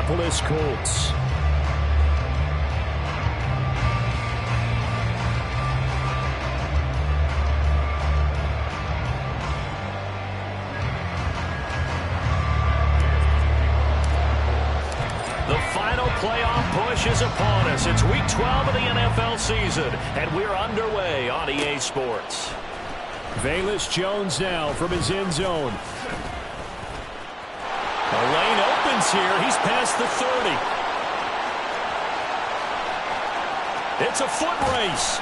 Indianapolis Colts. Playoff push is upon us. It's week 12 of the NFL season, and we're underway on EA Sports. Velus Jones now from his end zone. The lane opens here. He's past the 30. It's a foot race.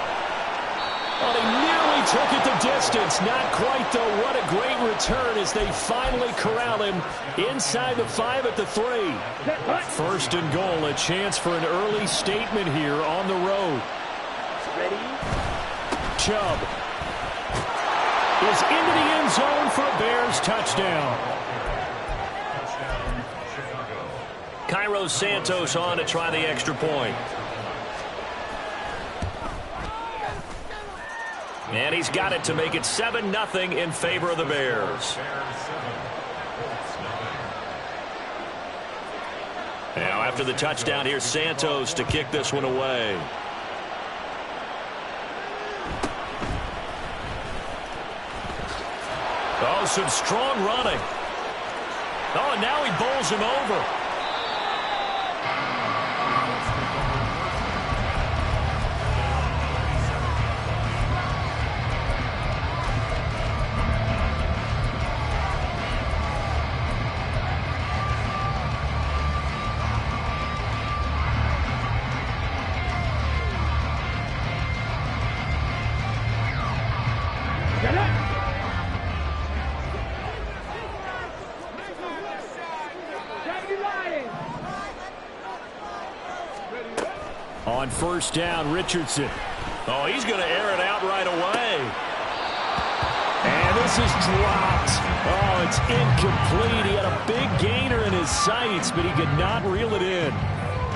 Oh, they nearly took it the distance. Not quite, though. What a great return as they finally corral him inside the 5 at the 3. First and goal, a chance for an early statement here on the road. Ready? Chubb is into the end zone for a Bears touchdown. Cairo Santos on to try the extra point. And he's got it to make it 7-0 in favor of the Bears. Now after the touchdown, here's Santos to kick this one away. Oh, some strong running. Oh, and now he bowls him over. On first down, Richardson. Oh, he's going to air it out right away. And this is dropped. Oh, it's incomplete. He had a big gainer in his sights, but he could not reel it in.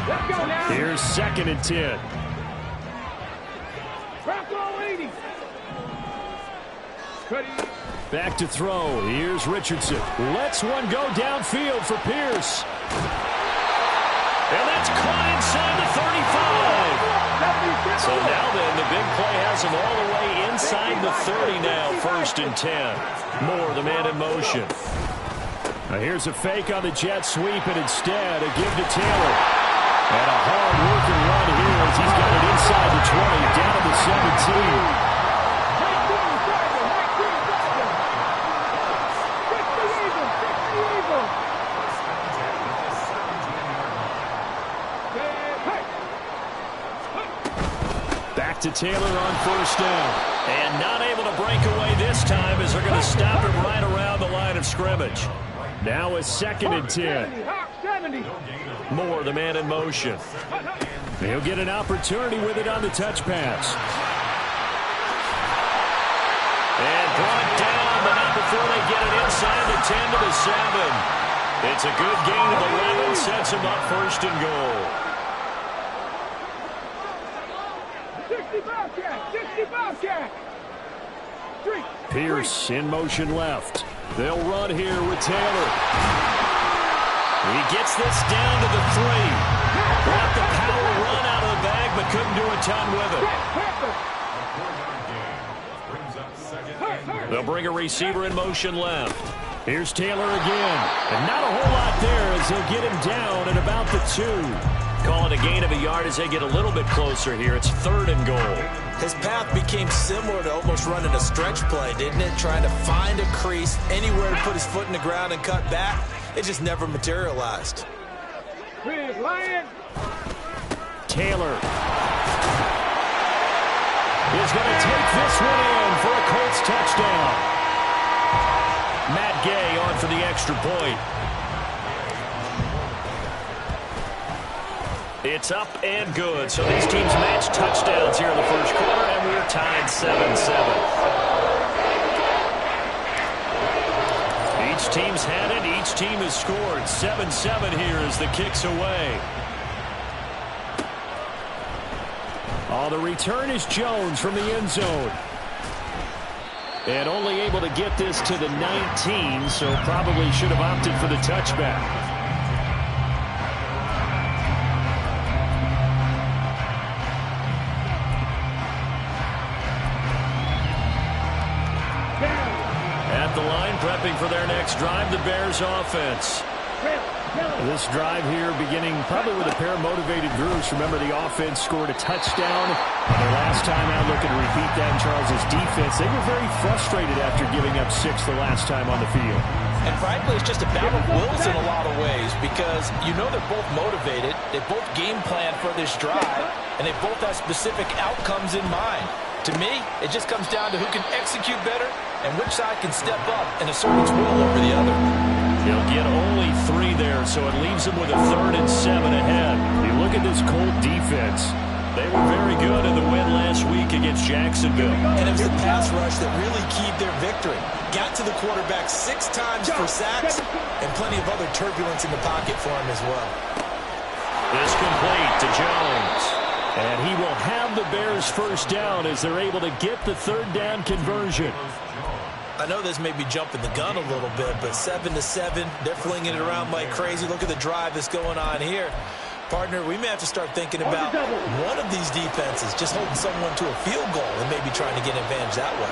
Let's go now. Here's 2nd and 10. Back to throw. Here's Richardson. Lets one go downfield for Pierce. And that's caught inside the 35. So now then, the big play has him all the way inside the 30 now. 1st and 10. Moore, the man in motion. Now here's a fake on the jet sweep, and instead a give to Taylor. And a hard-working run here as he's got it inside the 20, down to the 17. To Taylor on first down. And not able to break away this time as they're going to stop him right around the line of scrimmage. Now a 2nd and 10. Moore, the man in motion. He'll get an opportunity with it on the touch pass. And brought down, but not before they get it inside the 10 to the 7. It's a good gain of 11, sets him up 1st and goal. Pierce in motion left. They'll run here with Taylor. He gets this down to the 3. Brought the power run out of the bag, but couldn't do a ton with it. They'll bring a receiver in motion left. Here's Taylor again. And not a whole lot there as they'll get him down at about the 2. Call it a gain of a yard as they get a little bit closer here. It's 3rd and goal. His path became similar to almost running a stretch play, didn't it? Trying to find a crease, anywhere to put his foot in the ground and cut back. It just never materialized. Taylor is going to take this one in for a Colts touchdown. Matt Gay on for the extra point. It's up and good. So these teams match touchdowns here in the first quarter, and we're tied 7-7. Each team's had it. Each team has scored. 7-7 here as the kick's away. Oh, the return is Jones from the end zone. And only able to get this to the 19, so probably should have opted for the touchback. for their next drive, the Bears offense. This drive here beginning probably with a pair of motivated groups. Remember, the offense scored a touchdown. Their last time out, looking to repeat that in Charles' defense. They were very frustrated after giving up 6 the last time on the field. And frankly, it's just a battle of wills in a lot of ways because you know they're both motivated. They both game plan for this drive, and they both have specific outcomes in mind. To me, it just comes down to who can execute better and which side can step up and assert its will over the other. He'll get only 3 there, so it leaves him with a 3rd and 7 ahead. You look at this Colt defense. They were very good in the win last week against Jacksonville. And it was the pass rush that really keyed their victory. Got to the quarterback 6 times for sacks and plenty of other turbulence in the pocket for him as well. This complete to Jones. And he will have the Bears first down as they're able to get the 3rd down conversion. I know this may be jumping the gun a little bit, but 7-7, they're flinging it around like crazy. Look at the drive that's going on here. Partner, we may have to start thinking about one of these defenses just holding someone to a field goal and maybe trying to get an advantage that way.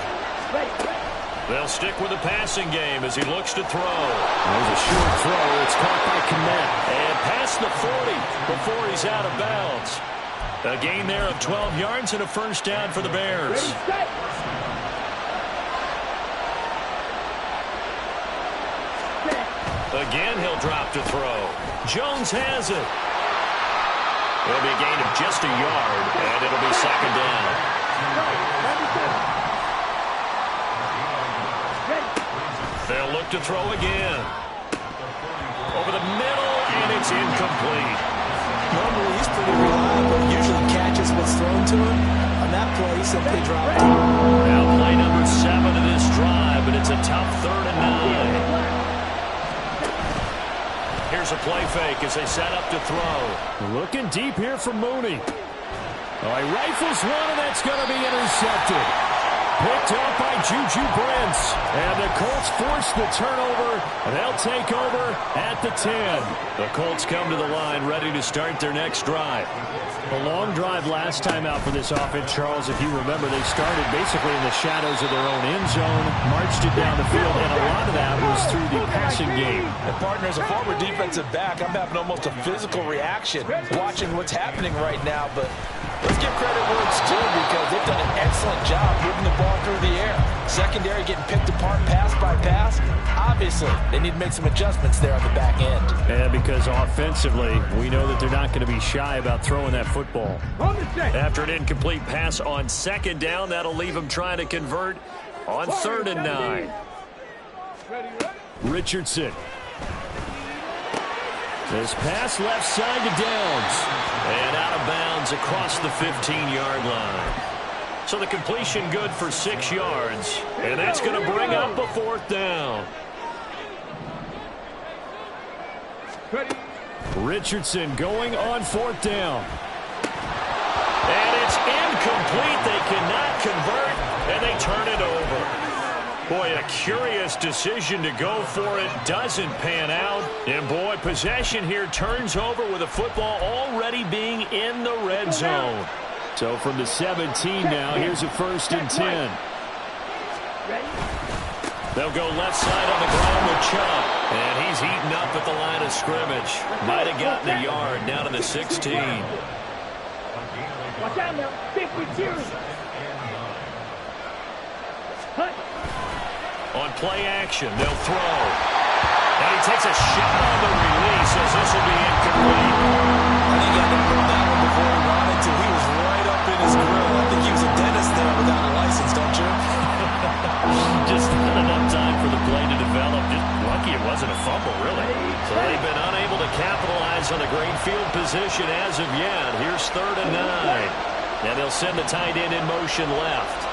They'll stick with the passing game as he looks to throw. There's a short throw. It's caught by Kmet. And past the 40 before he's out of bounds. A gain there of 12 yards and a first down for the Bears. Again, he'll drop to throw. Jones has it. It'll be a gain of just a yard, and it'll be 2nd down. They'll look to throw again. Over the middle, and it's incomplete. Normally, he's pretty reliable. Usually catches what's thrown to him. On that play, he simply dropped it. Now play number 7 of this drive, but it's a tough 3rd and 9. Here's a play fake as they set up to throw. Looking deep here for Mooney. Oh, he rifles one, and that's going to be intercepted. Picked up by Juju Brents. And the Colts force the turnover. And they'll take over at the 10. The Colts come to the line ready to start their next drive. A long drive last time out for this offense, Charles. If you remember, they started basically in the shadows of their own end zone, marched it down the field, and a lot of that was through the passing game. And partner, as a former defensive back, I'm having almost a physical reaction watching what's happening right now. But let's give credit where it's due because they've done an excellent job moving the ball through the air. Secondary getting picked apart pass by pass. Obviously, they need to make some adjustments there on the back end. And because offensively, we know that they're not going to be shy about throwing that football. After an incomplete pass on 2nd down, that'll leave them trying to convert on 3rd and 9. Richardson. This pass left side to Downs. And out of bounds across the 15-yard line. So the completion good for 6 yards. And that's going to bring up a 4th down. Richardson going on 4th down. And it's incomplete. They cannot convert, and they turn it over. Boy, a curious decision to go for it. Doesn't pan out. And, boy, possession here turns over with the football already being in the red zone. So from the 17 now, here's a 1st and 10. They'll go left side on the ground with Chubb. And he's heating up at the line of scrimmage. Might have gotten a yard down to the 16. Watch out now. 52. On play action, they'll throw. And he takes a shot on the release as this will be incomplete. I think I got that one before he wanted to. He was right up in his grill. I think he was a dentist there without a license, don't you? Just not enough time for the play to develop. Just lucky it wasn't a fumble, really. So they've been unable to capitalize on the great field position as of yet. Here's 3rd and 9. And they'll send the tight end in motion left.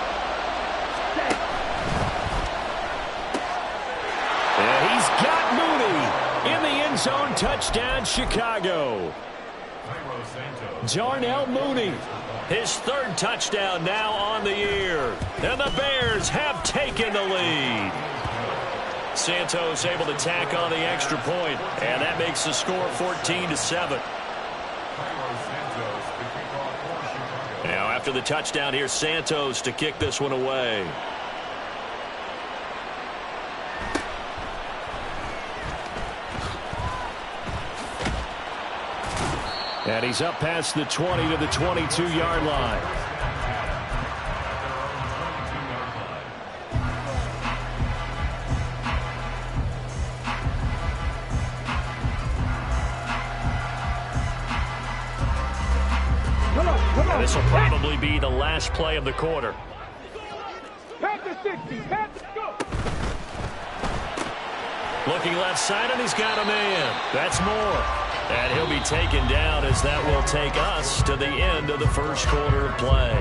And he's got Mooney in the end zone. Touchdown, Chicago. Darnell Mooney. His 3rd touchdown now on the year. And the Bears have taken the lead. Santos able to tack on the extra point, and that makes the score 14-7. Now after the touchdown, here's Santos to kick this one away. And he's up past the 20 to the 22-yard line. And this will probably be the last play of the quarter. Pass the 60. Pass the go. Looking left side, and he's got a man. That's Moore. And he'll be taken down as that will take us to the end of the first quarter of play.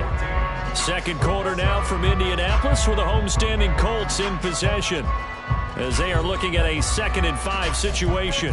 Second quarter now from Indianapolis with the homestanding Colts in possession as they are looking at a 2nd and 5 situation.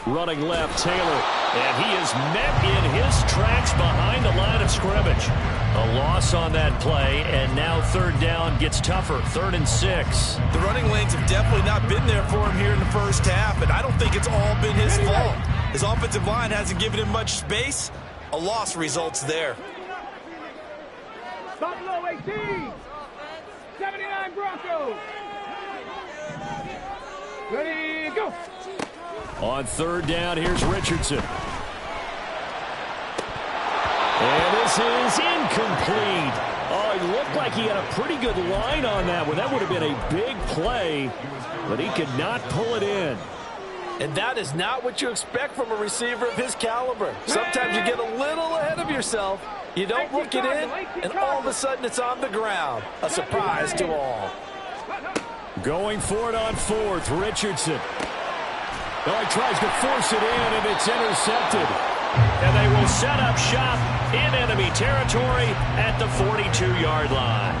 Running left, Taylor, and he is met in his tracks behind the line of scrimmage. A loss on that play, and now third down gets tougher, 3rd and 6. The running lanes have definitely not been there for him here in the first half, and I don't think it's all been his fault. His offensive line hasn't given him much space. A loss results there. Buffalo 18. 79 Broncos. Ready, go. On third down, here's Richardson. And this is incomplete. Oh, he looked like he had a pretty good line on that one. That would have been a big play, but he could not pull it in. And that is not what you expect from a receiver of his caliber. Sometimes you get a little ahead of yourself. You don't look it in, and all of a sudden it's on the ground. A surprise to all. Going for it on 4th, Richardson. Oh, he tries to force it in, and it's intercepted. And they will set up shop in enemy territory at the 42-yard line.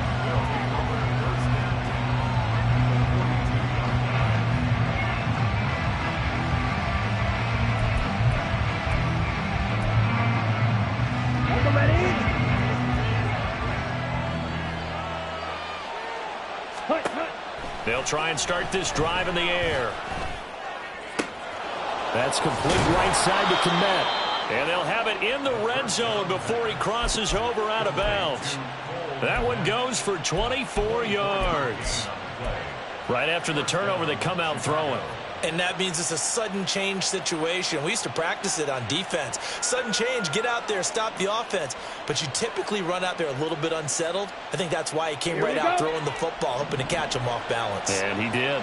They'll try and start this drive in the air. That's complete right side to Komet. And they'll have it in the red zone before he crosses over out of bounds. That one goes for 24 yards. Right after the turnover, they come out throwing. And that means it's a sudden change situation. We used to practice it on defense. Sudden change, get out there, stop the offense. But you typically run out there a little bit unsettled. I think that's why he came right out throwing the football, hoping to catch him off balance. And he did.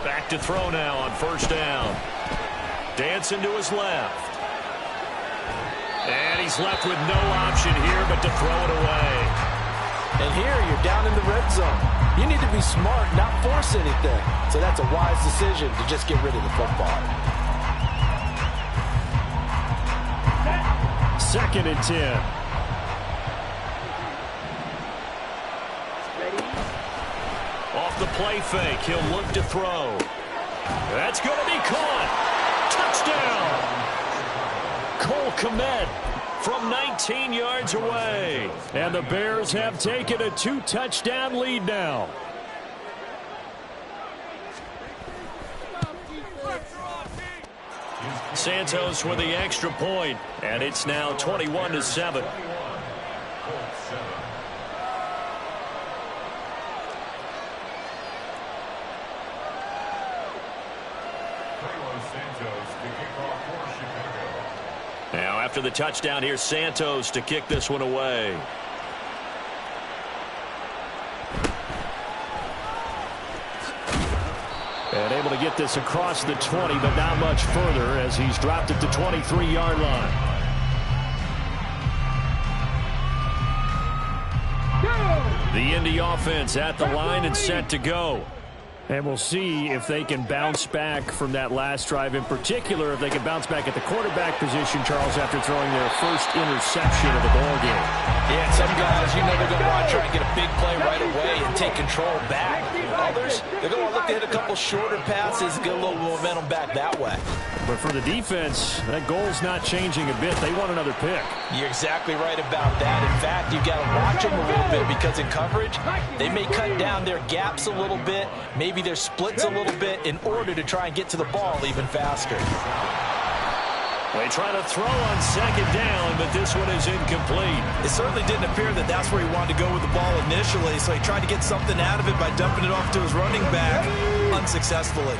Back to throw now on first down. Dancing to his left. And he's left with no option here but to throw it away. And here you're down in the red zone. You need to be smart, not force anything. So that's a wise decision to just get rid of the football. 2nd and 10. Off the play fake, he'll look to throw. That's going to be caught. Touchdown. Cole Komet from 19 yards away. And the Bears have taken a 2-touchdown lead now. Santos with the extra point, and it's now 21-7. Now after the touchdown, here's Santos to kick this one away. And able to get this across the 20, but not much further as he's dropped at the 23-yard line. The Indy offense at the line and set to go. And we'll see if they can bounce back from that last drive. In particular, if they can bounce back at the quarterback position, Charles, after throwing their first interception of the ball game. Yeah, some guys, you know, they're going to want to try and get a big play right away and take control back. Others, they're going to look to hit a couple shorter passes, get a little momentum back that way. But for the defense, that goal's not changing a bit. They want another pick. You're exactly right about that. In fact, you've got to watch them a little bit because in coverage, they may cut down their gaps a little bit, maybe their splits a little bit in order to try and get to the ball even faster. They try to throw on second down, but this one is incomplete. It certainly didn't appear that that's where he wanted to go with the ball initially, so he tried to get something out of it by dumping it off to his running back unsuccessfully.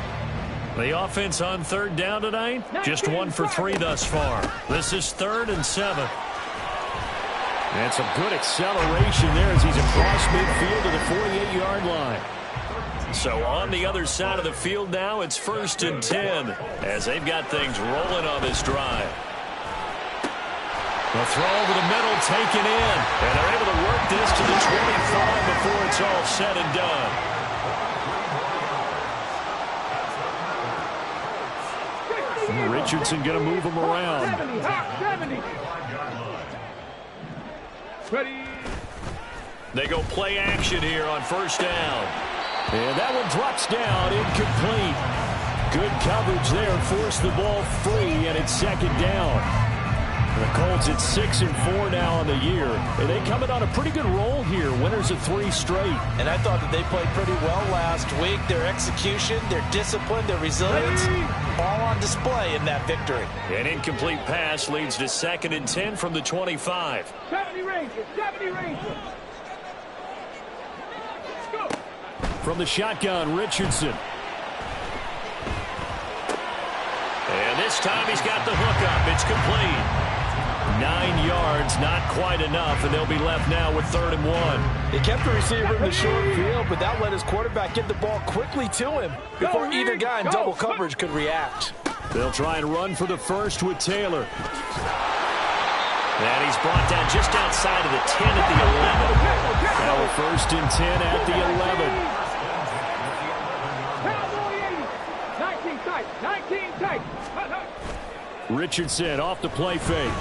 The offense on third down tonight, just 1 for 3 thus far. This is 3rd and 7. And some good acceleration there as he's across midfield to the 48-yard line. So on the other side of the field now, it's 1st and 10 as they've got things rolling on this drive. The throw over the middle taken in. And they're able to work this to the 25 before it's all said and done. Richardson going to move him around. 70. Ready. They go play action here on 1st down. And that one drops down, incomplete. Good coverage there, forced the ball free, and it's 2nd down. The Colts at 6 and 4 now on the year. And they coming on a pretty good roll here, winners of 3 straight. And I thought that they played pretty well last week. Their execution, their discipline, their resilience, all on display in that victory. An incomplete pass leads to 2nd and 10 from the 25. 70 Rangers. Let's go. From the shotgun, Richardson. And this time he's got the hook up. It's complete. 9 yards, not quite enough, and they'll be left now with 3rd and 1. He kept the receiver in the short field, but that let his quarterback get the ball quickly to him before either guy in double coverage could react. They'll try and run for the first with Taylor. And he's brought down just outside of the 10 at the 11. Now a 1st and 10 at the 11. 19 tight. Richardson off the play fake.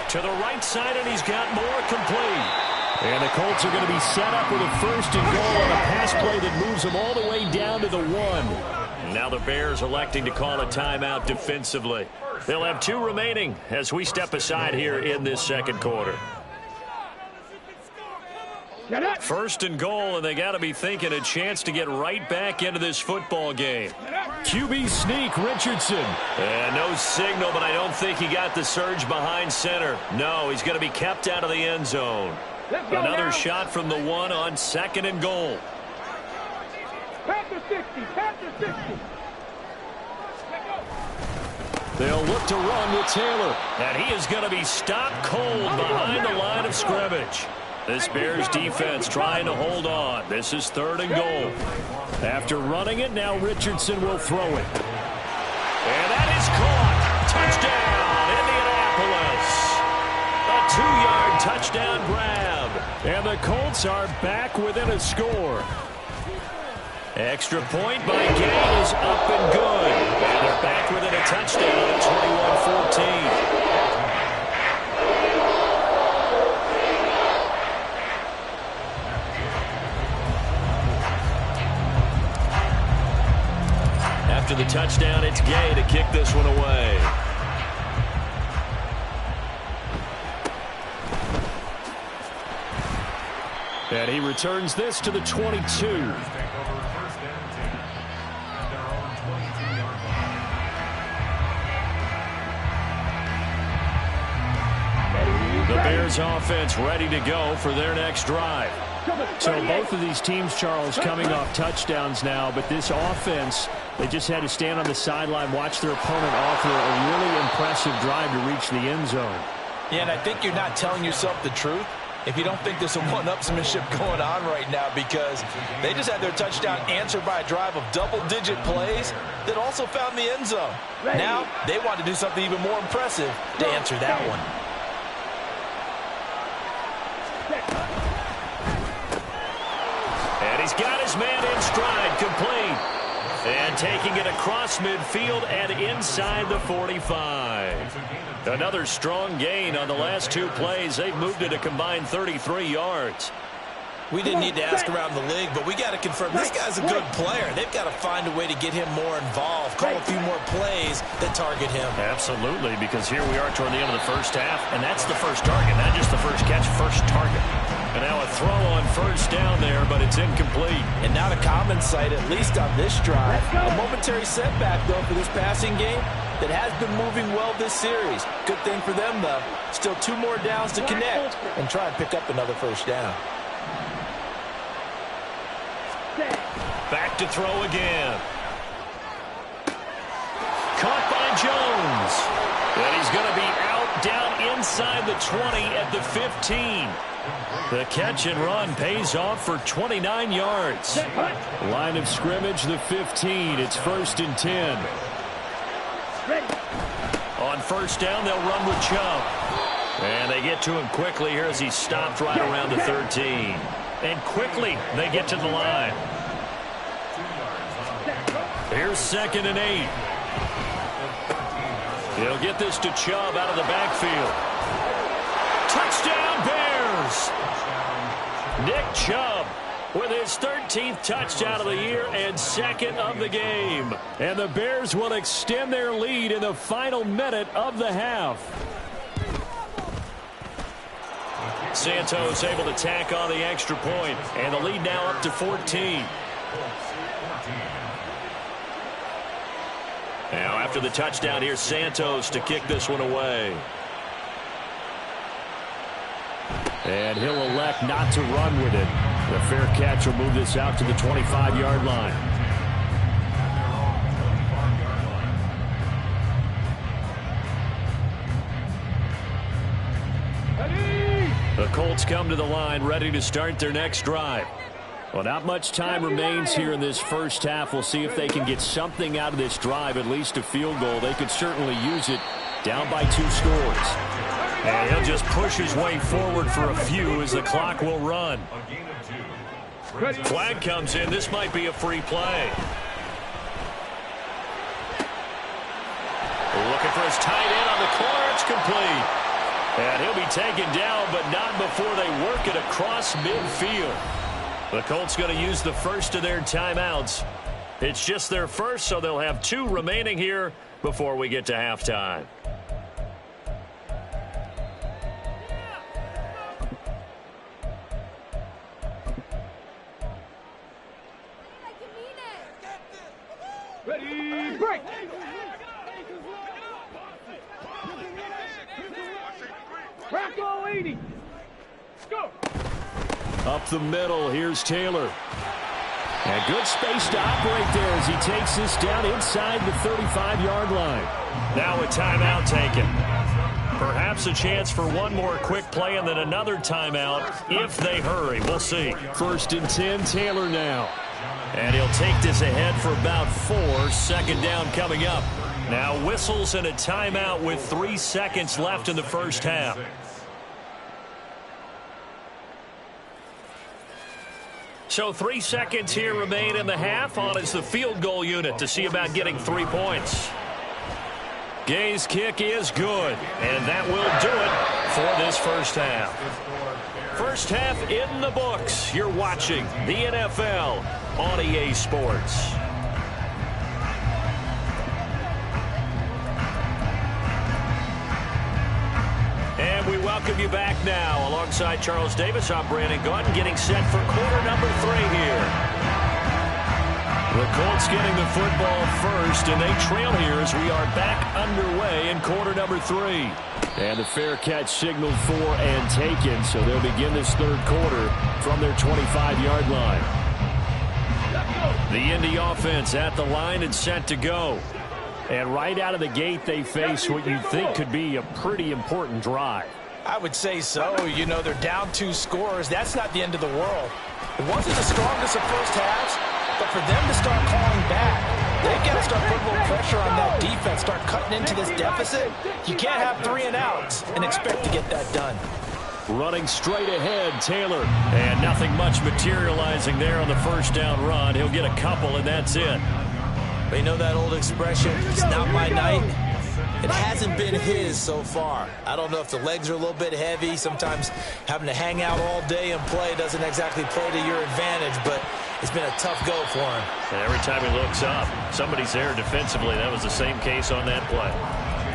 To the right side, and he's got more complete. And the Colts are going to be set up with a 1st and goal on a pass play that moves them all the way down to the 1. Now the Bears electing to call a timeout defensively. They'll have 2 remaining as we step aside here in this 2nd quarter. 1st and goal, and they got to be thinking a chance to get right back into this football game. QB sneak, Richardson. And no signal, but I don't think he got the surge behind center. No, he's going to be kept out of the end zone. Another shot from the 1 on 2nd and goal. Panther 60. They'll look to run with Taylor. And he is going to be stopped cold behind the line of scrimmage. This Bears defense trying to hold on. This is 3rd and goal. After running it, now Richardson will throw it. And that is caught. Touchdown, a 2-yard touchdown grab. And the Colts are back within a score. Extra point by Gay is up and good. And they're back within a touchdown at 21-14. After the touchdown, it's Gay to kick this one away. And he returns this to the 22. The Bears offense ready to go for their next drive. So both of these teams, Charles, coming off touchdowns now, but this offense, they just had to stand on the sideline, watch their opponent offer a really impressive drive to reach the end zone. Yeah, and I think you're not telling yourself the truth if you don't think there's some one-upsmanship going on right now, because they just had their touchdown answered by a drive of double-digit plays that also found the end zone. Now they want to do something even more impressive to answer that one. And he's got his man in stride, complete. And taking it across midfield and inside the 45. Another strong gain on the last 2 plays. They've moved it a combined 33 yards. We didn't need to ask around the league, but we got to confirm this guy's a good player. They've got to find a way to get him more involved, call a few more plays that target him. Absolutely, because here we are toward the end of the first half, and that's the first target, not just the first catch, first target. And now a throw on first down there, but it's incomplete. And not a common sight, at least on this drive. A momentary setback, though, for this passing game that has been moving well this series. Good thing for them, though. Still 2 more downs to connect and try and pick up another first down. Back to throw again. Caught by Jones. And he's going to be out down inside the 20 at the 15. The catch and run pays off for 29 yards. Line of scrimmage, the 15. It's 1st and 10. On first down, they'll run with Chubb. And they get to him quickly here as he stopped right around the 13. And quickly, they get to the line. Here's 2nd and 8. He'll get this to Chubb out of the backfield. Touchdown, Bears! Nick Chubb with his 13th touchdown of the year and 2nd of the game. And the Bears will extend their lead in the final minute of the half. Santos able to tack on the extra point, and the lead now up to 14. Now after the touchdown, here's Santos to kick this one away. And he'll elect not to run with it. The fair catch will move this out to the 25-yard line. The Colts come to the line ready to start their next drive. Well, not much time remains here in this first half. We'll see if they can get something out of this drive, at least a field goal. They could certainly use it down by 2 scores. And he'll just push his way forward for a few as the clock will run. Flag comes in. This might be a free play. Looking for his tight end on the corner. It's complete. And he'll be taken down, but not before they work it across midfield. The Colts going to use the first of their timeouts. It's just their first, so they'll have 2 remaining here before we get to halftime. Ready, break! Crack all 80! Go! Up the middle, here's Taylor. And good space to operate there as he takes this down inside the 35-yard line. Now a timeout taken. Perhaps a chance for one more quick play and then another timeout if they hurry. We'll see. 1st and 10, Taylor now. And he'll take this ahead for about 4. 2nd down coming up. Now whistles and a timeout with 3 seconds left in the first half. So 3 seconds here remain in the half. On is the field goal unit to see about getting 3 points. Gay's kick is good, and that will do it for this first half. First half in the books. You're watching the NFL on EA Sports. And we welcome you back now. Alongside Charles Davis, I'm Brandon Gaudin, getting set for quarter number 3 here. The Colts getting the football first, and they trail here as we are back underway in quarter number 3. And the fair catch signaled for and taken, so they'll begin this 3rd quarter from their 25-yard line. The Indy offense at the line and set to go. And right out of the gate, they face what you'd think could be a pretty important drive. I would say so. You know, they're down 2 scores. That's not the end of the world. It wasn't the strongest of first halves, but for them to start calling back, they've got to start putting a little pressure on that defense, start cutting into this deficit. You can't have 3 and outs and expect to get that done. Running straight ahead, Taylor. And nothing much materializing there on the first down run. He'll get a couple, and that's it. But you know that old expression, it's not my night. It hasn't been his so far. I don't know if the legs are a little bit heavy. Sometimes having to hang out all day and play doesn't exactly play to your advantage, but it's been a tough go for him. And every time he looks up, somebody's there defensively. That was the same case on that play.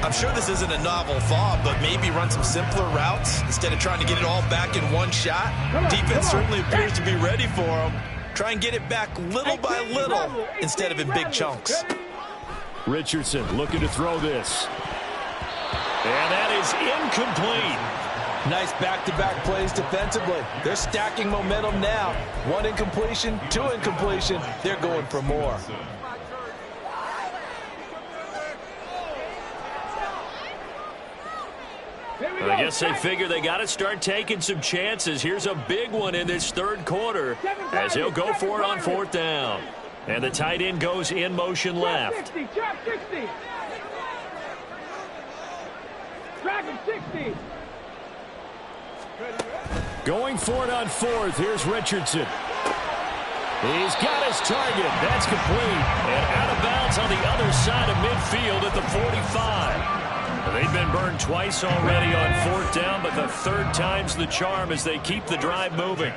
I'm sure this isn't a novel thought, but maybe run some simpler routes instead of trying to get it all back in one shot. Defense certainly appears to be ready for him. Try and get it back little by little instead of in big chunks. Richardson looking to throw this. And that is incomplete. Nice back-to-back plays defensively. They're stacking momentum now. 1 incompletion, 2 incompletion. They're going for more. I guess they figure they got to start taking some chances. Here's a big one in this third quarter as he'll go for it on 4th down. And the tight end goes in motion left. Drop 60. Drag him 60. Going for it on 4th. Here's Richardson. He's got his target. That's complete. And out of bounds on the other side of midfield at the 45. They've been burned twice already on 4th down, but the 3rd time's the charm as they keep the drive moving.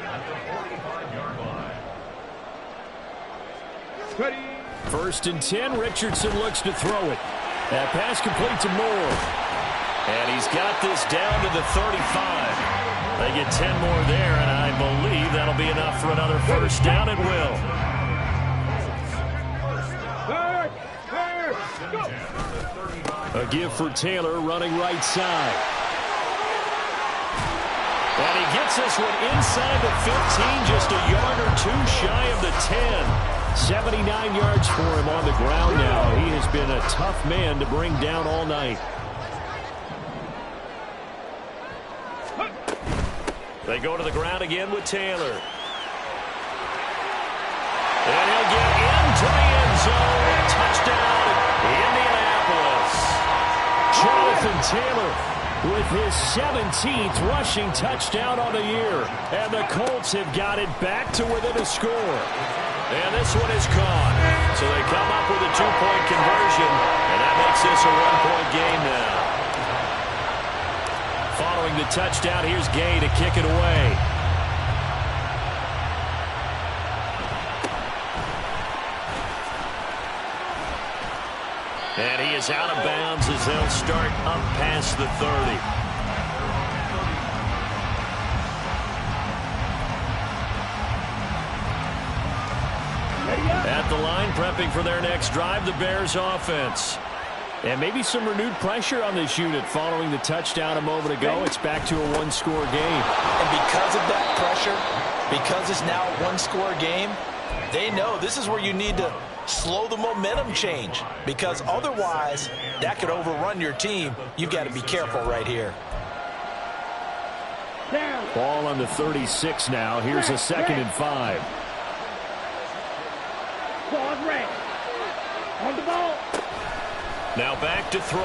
1st and 10. Richardson looks to throw it. That pass complete to Moore. And he's got this down to the 35. They get 10 more there, and I believe that'll be enough for another 1st down. It will. A give for Taylor running right side. And he gets this one inside the 15, just a yard or 2 shy of the 10. 79 yards for him on the ground now. He has been a tough man to bring down all night. They go to the ground again with Taylor. And he'll get into the end zone. Touchdown, Indianapolis. Jonathan Taylor with his 17th rushing touchdown on the year. And the Colts have got it back to within a score. And this one is caught. So they come up with a 2-point conversion. And that makes this a 1-point game now. Following the touchdown, here's Gay to kick it away. And he is out of bounds as they'll start up past the 30. At the line, prepping for their next drive, the Bears offense. And maybe some renewed pressure on this unit following the touchdown a moment ago. It's back to a 1-score game. And because of that pressure, because it's now a 1-score game, they know this is where you need to slow the momentum change, because otherwise that could overrun your team. You've got to be careful right here. Ball on the 36 now. Here's a 2nd and 5. On the ball. Now back to throw.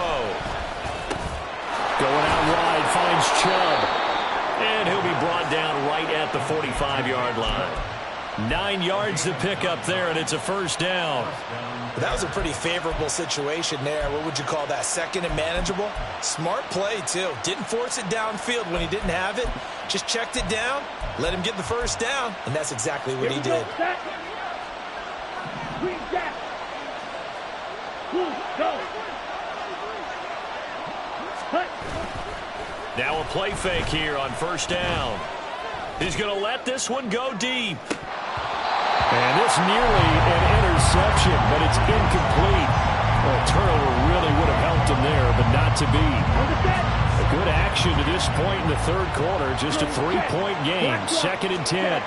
Going out wide, finds Chubb. And he'll be brought down right at the 45-yard line. 9 yards to pick up there, and it's a 1st down. That was a pretty favorable situation there. What would you call that? 2nd and manageable? Smart play, too. Didn't force it downfield when he didn't have it. Just checked it down, let him get the 1st down, and that's exactly what he did. Now a play fake here on 1st down. He's going to let this one go deep. And this nearly an interception, but it's incomplete. Well, a turnover really would have helped him there, but not to be. A good action to this point in the 3rd quarter. Just a 3-point game. 2nd and 10.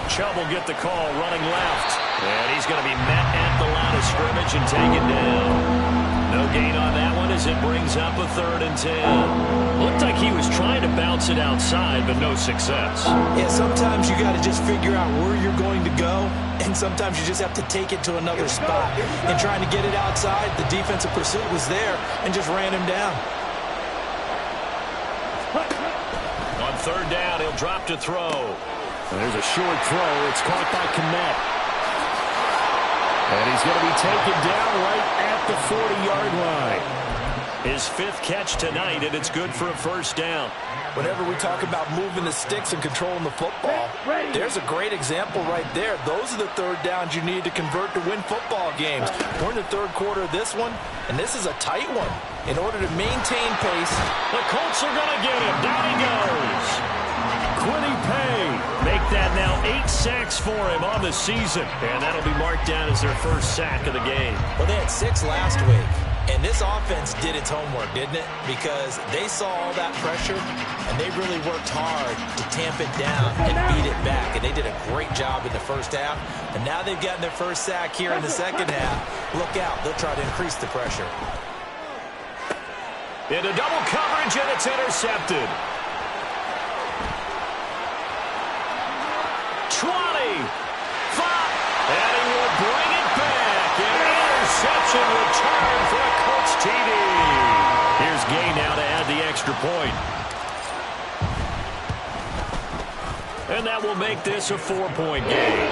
Chubb will get the call running left. And he's going to be met at the line of scrimmage and taken down. No gain on that one as it brings up a 3rd and 10. Looked like he was trying to bounce it outside, but no success. Yeah, sometimes you got to just figure out where you're going to go, and sometimes you just have to take it to another spot. And trying to get it outside, the defensive pursuit was there and just ran him down. On 3rd down, he'll drop to throw. And there's a short throw. It's caught by Kmet. And he's going to be taken down right at the 40-yard line. His 5th catch tonight, and it's good for a first down. Whenever we talk about moving the sticks and controlling the football, there's a great example right there. Those are the third downs you need to convert to win football games. We're in the third quarter of this one, and this is a tight one. In order to maintain pace, the Colts are going to get him. Down he goes. Quiddy Pay make that now 8 sacks for him on the season. And that'll be marked down as their first sack of the game. Well, they had 6 last week. And this offense did its homework, didn't it? Because they saw all that pressure, and they really worked hard to tamp it down and beat it back. And they did a great job in the first half. And now they've gotten their first sack here in the second half. Look out. They'll try to increase the pressure. Into double coverage, and it's intercepted. 20, 5, and he will bring it back. An interception return for a Colts TD. Here's Gay now to add the extra point. And that will make this a 4-point game.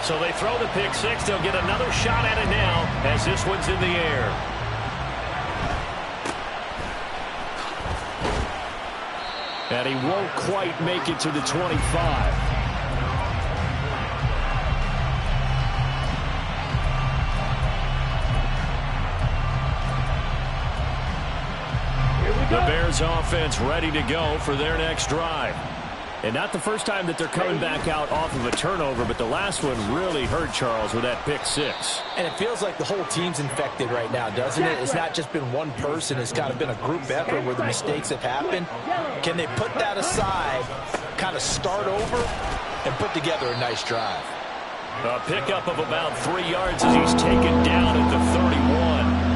So they throw the pick six. They'll get another shot at it now as this one's in the air. And he won't quite make it to the 25. The Bears offense ready to go for their next drive. And not the first time that they're coming back out off of a turnover, but the last one really hurt, Charles, with that pick six. And it feels like the whole team's infected right now, doesn't it? It's not just been one person. It's kind of been a group effort where the mistakes have happened. Can they put that aside, kind of start over, and put together a nice drive? A pickup of about 3 yards as he's taken down at the 31.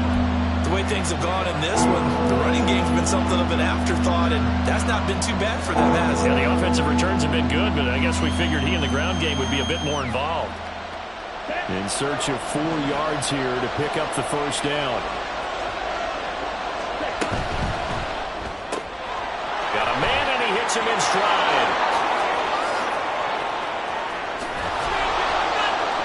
The way things have gone in this one, the running game's been something of an afterthought, and that's not been too bad for them, has it? Yeah, the offensive returns have been good, but I guess we figured he in the ground game would be a bit more involved. In search of 4 yards here to pick up the first down. Got a man, and he hits him in stride.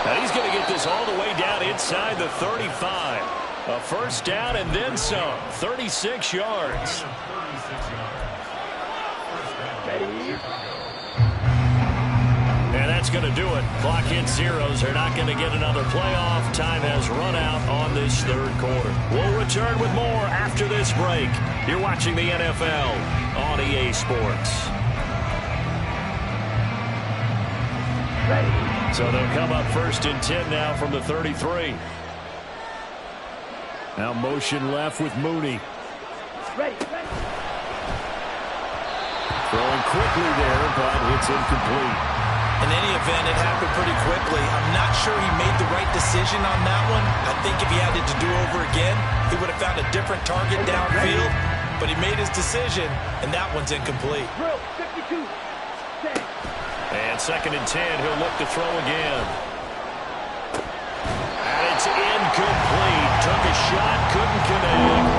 Now he's going to get this all the way down inside the 35. A first down and then some. 36 yards. And that's going to do it. Clock hits zeros. They're not going to get another playoff. Time has run out on this third quarter. We'll return with more after this break. You're watching the NFL on EA Sports. So they'll come up first and 10 now from the 33. Now motion left with Mooney. Throwing quickly there, but it's incomplete. In any event, it happened pretty quickly. I'm not sure he made the right decision on that one. I think if he had it to do over again, he would have found a different target downfield. But he made his decision, and that one's incomplete. And second and 10, he'll look to throw again. And it's incomplete. Took a shot, couldn't connect.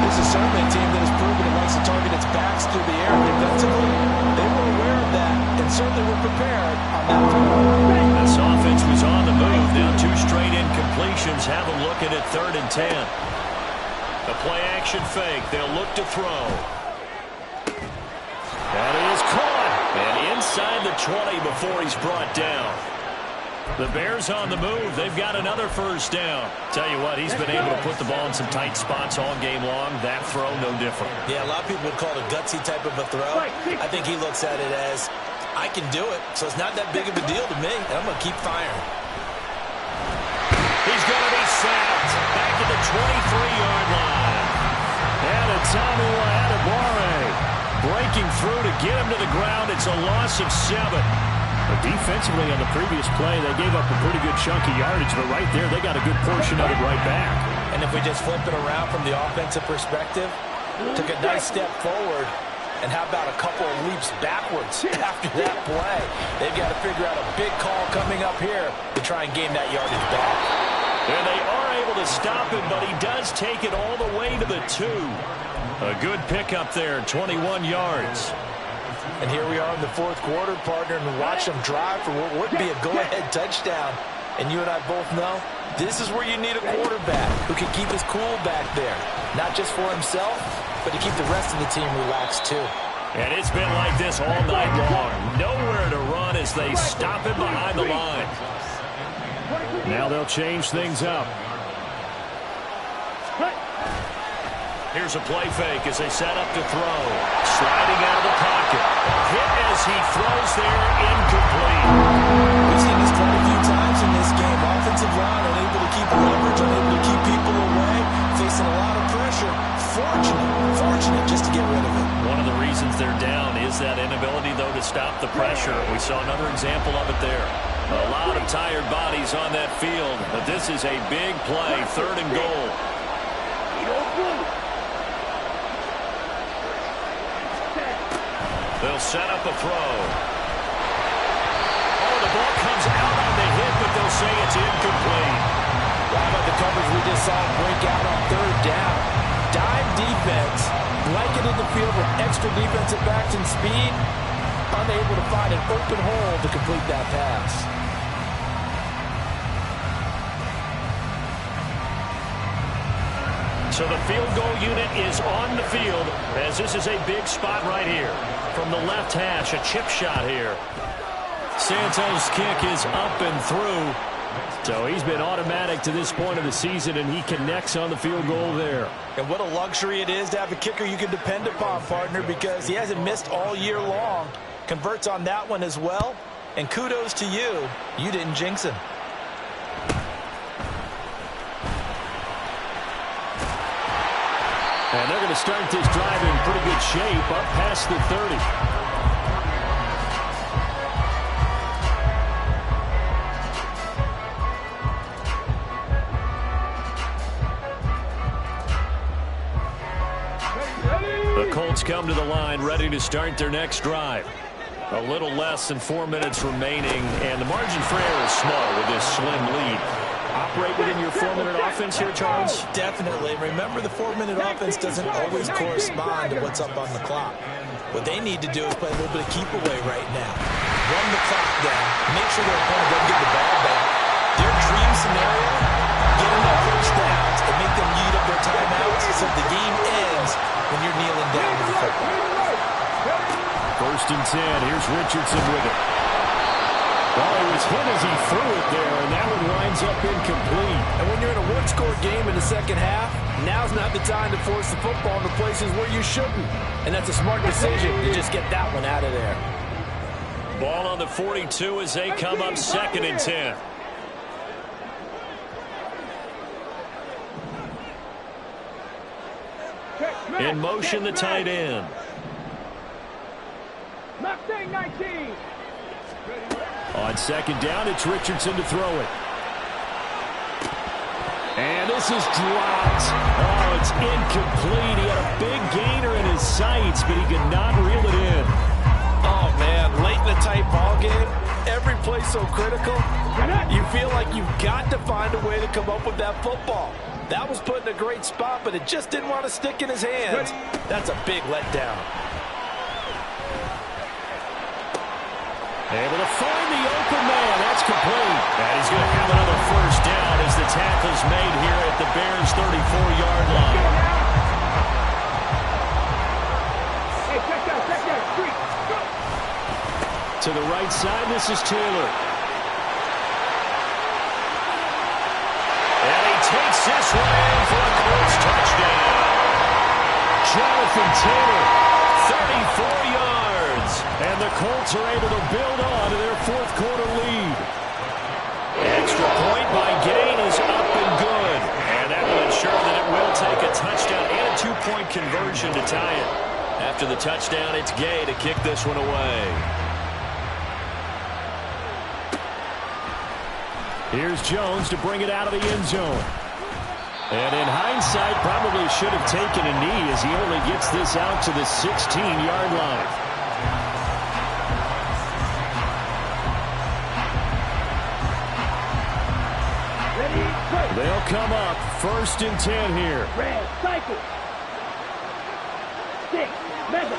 This is certainly a team that has proven it likes to target its backs through the air defensively. They were aware of that and certainly were prepared on that throw. This offense was on the move. Now 2 straight incompletions. Have them looking at third and 10. The play action fake. They'll look to throw. That is caught. And inside the 20 before he's brought down. The Bears on the move. They've got another first down. Tell you what, he's been able to put the ball in some tight spots all game long. That throw, no different. Yeah, a lot of people would call it a gutsy type of a throw. I think he looks at it as, I can do it, so it's not that big of a deal to me, and I'm going to keep firing. He's going to be sacked back at the 23-yard line. And Atamu Adebawore breaking through to get him to the ground. It's a loss of 7. But defensively on the previous play, they gave up a pretty good chunk of yardage, but right there, they got a good portion of it right back. And if we just flip it around from the offensive perspective, took a nice step forward, and how about a couple of leaps backwards after that play? They've got to figure out a big call coming up here to try and gain that yardage back. And they are able to stop him, but he does take it all the way to the 2. A good pickup there, 21 yards. And here we are in the fourth quarter, partner, and watch them drive for what would be a go-ahead touchdown. And you and I both know this is where you need a quarterback who can keep his cool back there. Not just for himself, but to keep the rest of the team relaxed too. And it's been like this all night long. Nowhere to run as they stop him behind the line. Now they'll change things up. Here's a play fake as they set up to throw. Sliding out of the pocket. Hit as he throws there, incomplete. We've seen this quite a few times in this game. Offensive line unable to keep leverage, unable to keep people away, facing a lot of pressure. Fortunate just to get rid of it. One of the reasons they're down is that inability, though, to stop the pressure. We saw another example of it there. A lot of tired bodies on that field, but this is a big play, 3rd and goal. They'll set up a throw. Oh, the ball comes out on the hit, but they'll say it's incomplete. How about the coverage we just saw break out on 3rd down? Dime defense, blanketed the field with extra defensive backs and speed, unable to find an open hole to complete that pass. So the field goal unit is on the field as this is a big spot right here. From the left hash, a chip shot here. Santos' kick is up and through. So he's been automatic to this point of the season, and he connects on the field goal there. And what a luxury it is to have a kicker you can depend upon, partner, because he hasn't missed all year long. Converts on that one as well. And kudos to you. You didn't jinx him. And they're going to start this drive in pretty good shape up past the 30. The Colts come to the line ready to start their next drive. A little less than 4 minutes remaining, and the margin for error is small with this slim lead. Operate within your 4-minute offense here, Charles? Definitely. Remember, the 4-minute offense doesn't always correspond to what's up on the clock. What they need to do is play a little bit of keep away right now. Run the clock down. Make sure their opponent doesn't get the ball back. Their dream scenario, get them their first downs and make them eat up their timeouts so the game ends when you're kneeling down to the football. 1st and 10. Here's Richardson with it. Well, he was hit as he threw it there, and that one winds up incomplete. And when you're in a one-score game in the second half, now's not the time to force the football into places where you shouldn't. And that's a smart decision to just get that one out of there. Ball on the 42 as they come up 2nd and 10. In motion, the tight end. Mustang 19. On 2nd down, it's Richardson to throw it. And this is dropped. Oh, it's incomplete. He had a big gainer in his sights, but he could not reel it in. Oh, man, late in the tight ball game, every play so critical, you feel like you've got to find a way to come up with that football. That was put in a great spot, but it just didn't want to stick in his hands. That's a big letdown. Able to find the open man. That's complete. And he's going to have another 1st down as the tackle's made here at the Bears' 34-yard line. Hey, check that street. Go. To the right side, this is Taylor. And he takes this one in for a Colts touchdown. Jonathan Taylor, 34 yards. And the Colts are able to build on to their 4th quarter lead. Extra point by Gain is up and good. And that will ensure that it will take a touchdown and a 2-point conversion to tie it. After the touchdown, it's Gay to kick this one away. Here's Jones to bring it out of the end zone. And in hindsight, probably should have taken a knee as he only gets this out to the 16-yard line. They'll come up 1st and 10 here. Red, cycle. 6, mega.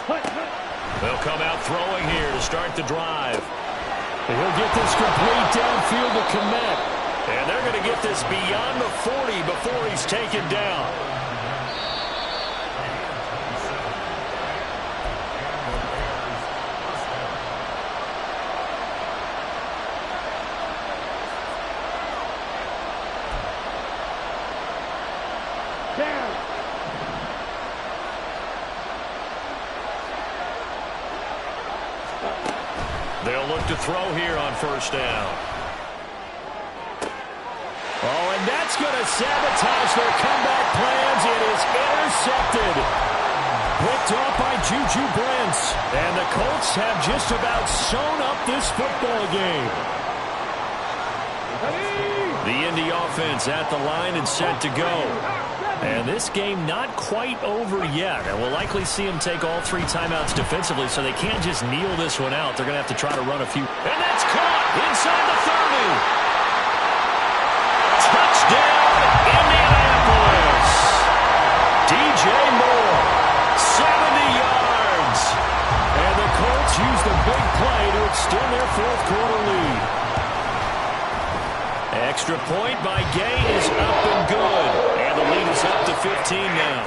Hut. They'll come out throwing here to start the drive. And he'll get this complete downfield to Kmet. And they're going to get this beyond the 40 before he's taken down. They'll look to throw here on first down. Oh, and that's going to sabotage their comeback plans. It is intercepted. Picked off by Juju Brents. And the Colts have just about sewn up this football game. The Indy offense at the line and set to go. And this game not quite over yet. And we'll likely see them take all 3 timeouts defensively, so they can't just kneel this one out. They're going to have to try to run a few. And that's caught inside the 30. Touchdown, Indianapolis. DJ Moore, 70 yards. And the Colts use the big play to extend their fourth-quarter lead. Extra point by Gay is up and good. And the lead is up to 15 now.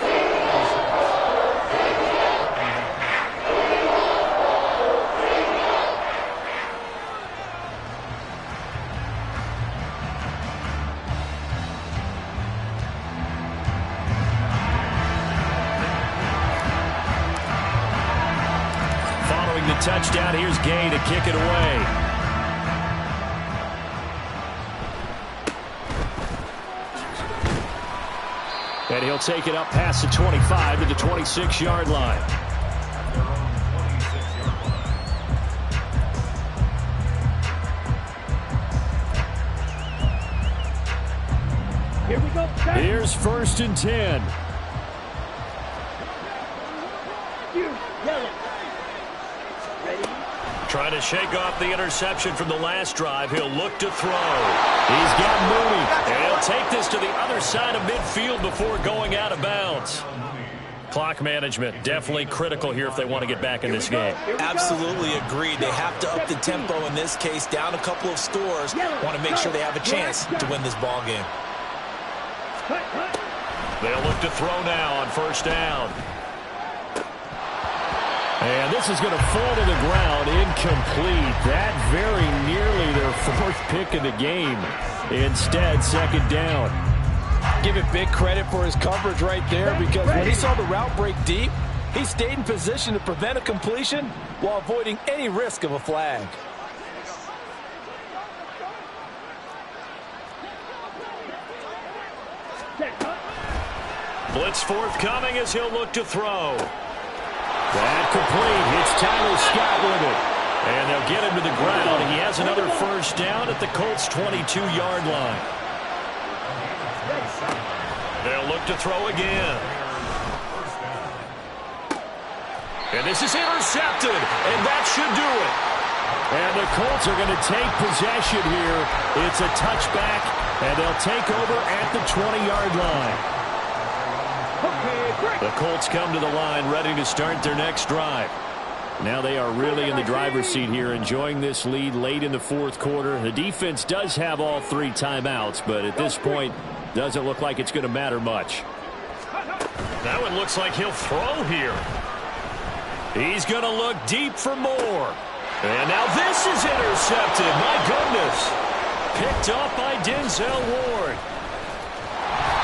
Following the touchdown, here's Gay to kick it away. And he'll take it up past the 25 to the 26-yard line. Here we go. Here's 1st and 10. Yellow. Ready? Trying to shake off the interception from the last drive. He'll look to throw. He's got Mooney. And he'll take this to the other side of midfield before going out of bounds. Clock management definitely critical here if they want to get back in this game. Absolutely agreed. They have to up the tempo in this case, down a couple of scores. Want to make sure they have a chance to win this ball game. They'll look to throw now on first down. And this is going to fall to the ground, incomplete. That very nearly their 4th pick of the game. Instead, 2nd down. Give it big credit for his coverage right there, because when he saw the route break deep, he stayed in position to prevent a completion while avoiding any risk of a flag. Blitz forthcoming as he'll look to throw. That complete. It's Tyler Scott with it. And they'll get him to the ground. He has another first down at the Colts' 22-yard line. They'll look to throw again. And this is intercepted. And that should do it. And the Colts are going to take possession here. It's a touchback, and they'll take over at the 20-yard line. The Colts come to the line ready to start their next drive. Now they are really in the driver's seat here, enjoying this lead late in the 4th quarter. The defense does have all 3 timeouts, but at this point, doesn't look like it's going to matter much. That one looks like he'll throw here. He's going to look deep for more. And now this is intercepted. My goodness. Picked off by Denzel Ward.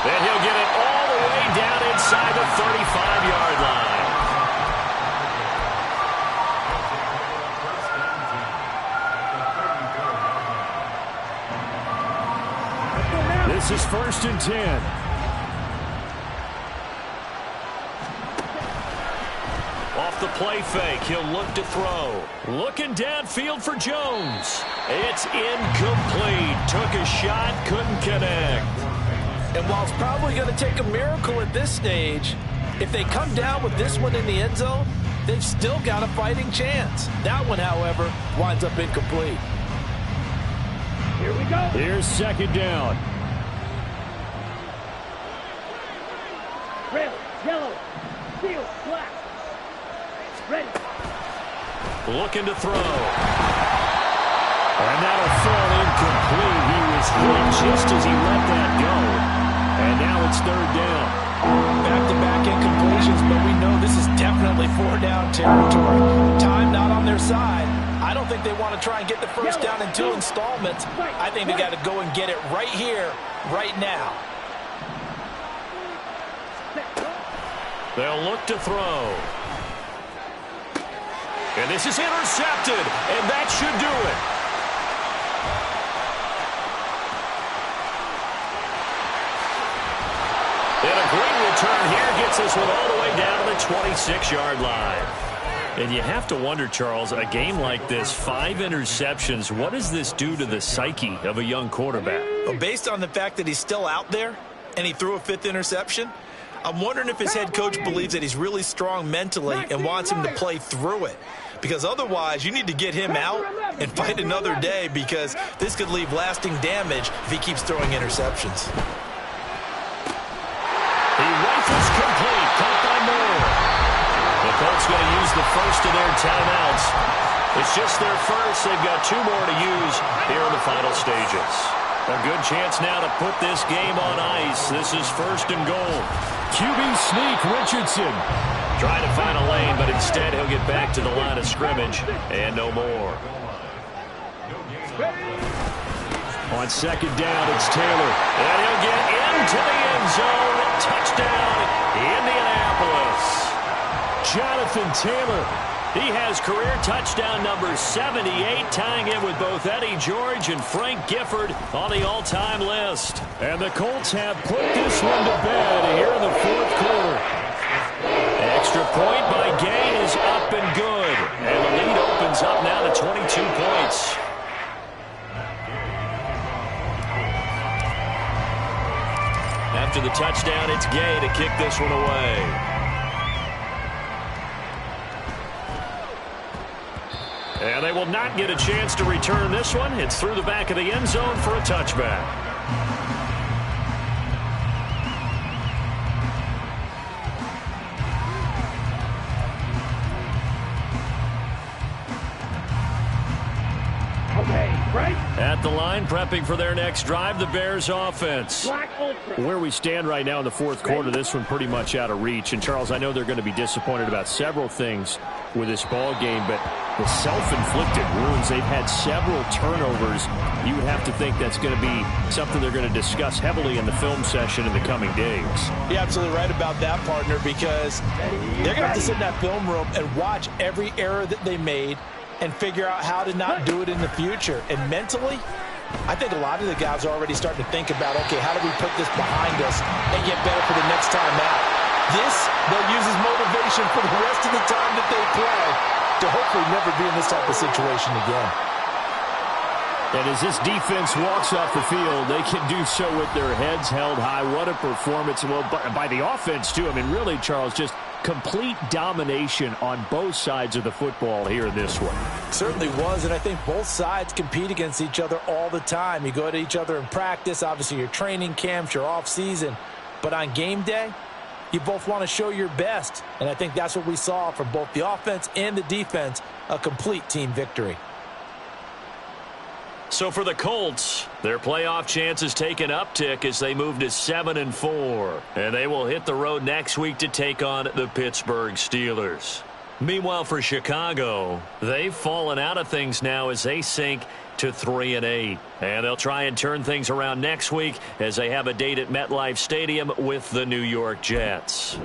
Then he'll get it all the way down inside the 35-yard line. This is 1st and 10. Off the play fake, he'll look to throw. Looking downfield for Jones. It's incomplete. Took a shot, couldn't connect. And while it's probably going to take a miracle at this stage, if they come down with this one in the end zone, they've still got a fighting chance. That one, however, winds up incomplete. Here we go. Here's 2nd down. Red, yellow, steel, black. Ready. looking to throw. And that'll fall incomplete. He was hit just as he let that go. And now it's third down. Back-to-back incompletions, but we know this is definitely four-down territory. Time not on their side. I don't think they want to try and get the first down in 2 installments. I think they got to go and get it right here, right now. They'll look to throw. And this is intercepted, and that should do it. And a great return here gets this one all the way down to the 26-yard line. And you have to wonder, Charles, a game like this, 5 interceptions, what does this do to the psyche of a young quarterback? Well, based on the fact that he's still out there and he threw a 5th interception, I'm wondering if his head coach believes that he's really strong mentally and wants him to play through it. Because otherwise, you need to get him out and fight another day, because this could leave lasting damage if he keeps throwing interceptions. He rifles complete, caught by Moore. The Colts going to use the first of their timeouts. It's just their first. They've got 2 more to use here in the final stages. A good chance now to put this game on ice. This is first and goal. QB sneak, Richardson. Trying to find a lane, but instead he'll get back to the line of scrimmage and no more. On second down, it's Taylor. And he'll get into the end zone. Touchdown, Indianapolis. Jonathan Taylor. He has career touchdown number 78, tying it with both Eddie George and Frank Gifford on the all-time list. And the Colts have put this one to bed here in the fourth quarter. Extra point by Gay is up and good. And the lead opens up now to 22 points. After the touchdown, it's Gay to kick this one away. And they will not get a chance to return this one. It's through the back of the end zone for a touchback. At the line, prepping for their next drive, the Bears offense. Where we stand right now in the fourth quarter, this one pretty much out of reach. And, Charles, I know they're going to be disappointed about several things with this ball game, but the self-inflicted wounds, they've had several turnovers. You would have to think that's going to be something they're going to discuss heavily in the film session in the coming days. You're absolutely right about that, partner, because they're going to have to sit in that film room and watch every error that they made and figure out how to not do it in the future. And mentally, I think a lot of the guys are already starting to think about, okay, how do we put this behind us and get better for the next time out? This, they'll use as motivation for the rest of the time that they play to hopefully never be in this type of situation again. And as this defense walks off the field, they can do so with their heads held high. What a performance. Well, by the offense, too. I mean, really, Charles, just complete domination on both sides of the football here in this one. Certainly was, and I think both sides compete against each other all the time. You go to each other in practice, obviously your training camps, your off-season, but on game day, you both want to show your best, and I think that's what we saw from both the offense and the defense, a complete team victory. So for the Colts, their playoff chances take an uptick as they move to 7-4. And they will hit the road next week to take on the Pittsburgh Steelers. Meanwhile, for Chicago, they've fallen out of things now as they sink to 3-8. And they'll try and turn things around next week as they have a date at MetLife Stadium with the New York Jets.